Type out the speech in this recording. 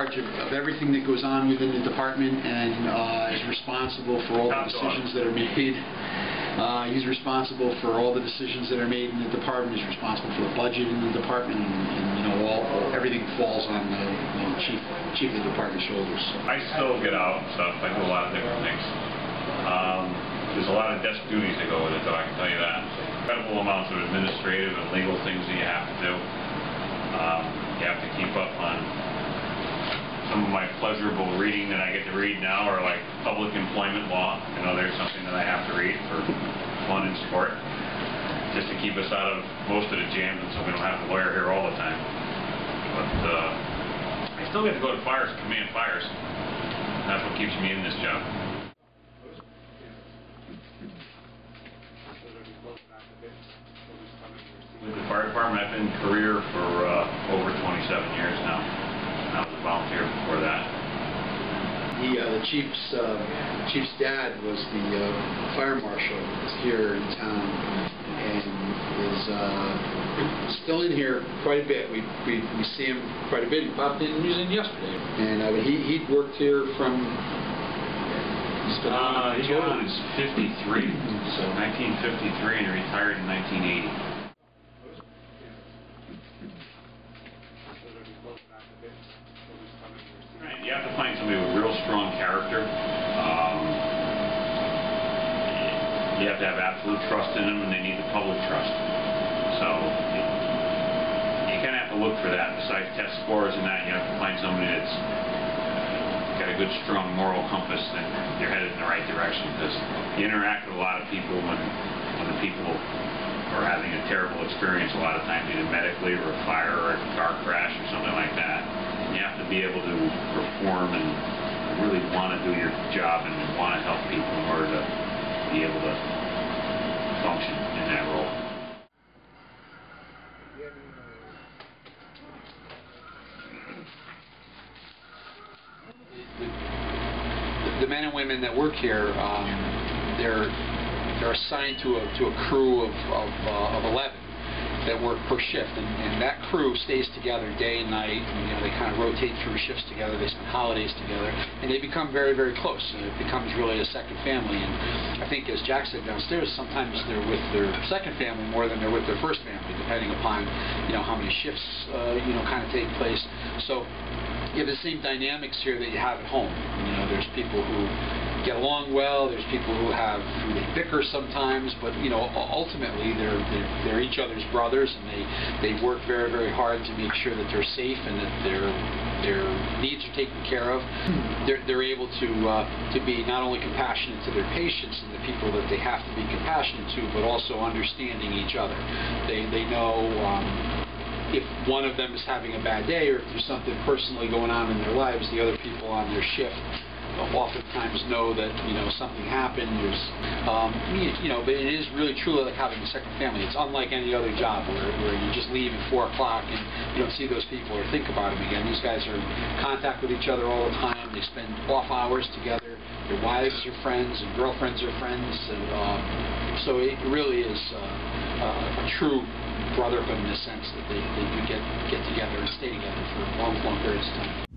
charge of everything that goes on within the department and is responsible for all the decisions that are made. He's responsible for all the decisions that are made in the department. He's responsible for the budget in the department, and you know, everything falls on the chief of the department's shoulders. I still get out and stuff. I do a lot of different things. There's a lot of desk duties that go with it, though, I can tell you that. Incredible amounts of administrative and legal things that you have to do. You have to keep up on some of my pleasurable reading that I get to read now, or like public employment law. You know, there's something that I have to read for fun and sport, just to keep us out of most of the jams, and so we don't have a lawyer here all the time. But I still get to go to fires, command fires. And that's what keeps me in this job. With the fire department, I've been in career for over 27 years now. I was a volunteer before that. The chief's dad was the fire marshal here in town, and is still in here quite a bit. We see him quite a bit. He popped in, he was in yesterday, and he'd worked here from. He's been on. He was 53, so 1953, and he retired in 1980. You have to find somebody with real strong character. You have to have absolute trust in them, and they need the public trust. So you kind of have to look for that. Besides test scores and that, you have to find somebody that's got a good, strong moral compass, and you're headed in the right direction. Because you interact with a lot of people when the people are having a terrible experience. A lot of times, either medically or a fire or a car crash or something like that. You have to be able to perform and really want to do your job and want to help people in order to be able to function in that role. The men and women that work here, they're assigned to a crew of 11. That work per shift, and that crew stays together day and night, and you know, they kind of rotate through shifts together, they spend holidays together, and they become very, very close, and it becomes really a second family. And I think, as Jack said downstairs, sometimes they're with their second family more than they're with their first family, depending upon, you know, how many shifts kind of take place. So you have the same dynamics here that you have at home. You know, there's people who get along well, there's people who they bicker sometimes, but you know, ultimately they're each other's brothers, and they work very, very hard to make sure that they're safe and that their needs are taken care of. They're able to be not only compassionate to their patients and the people that they have to be compassionate to, but also understanding each other. They know if one of them is having a bad day, or if there's something personally going on in their lives, the other people on their shift oftentimes know that, you know, something happened. There's, but it is really truly like having a second family. It's unlike any other job where you just leave at 4 o'clock and you don't see those people or think about them again. These guys are in contact with each other all the time. They spend off hours together. Their wives are friends and girlfriends are friends, and so it really is a true brotherhood in the sense that they do get together and stay together for long, long periods of time.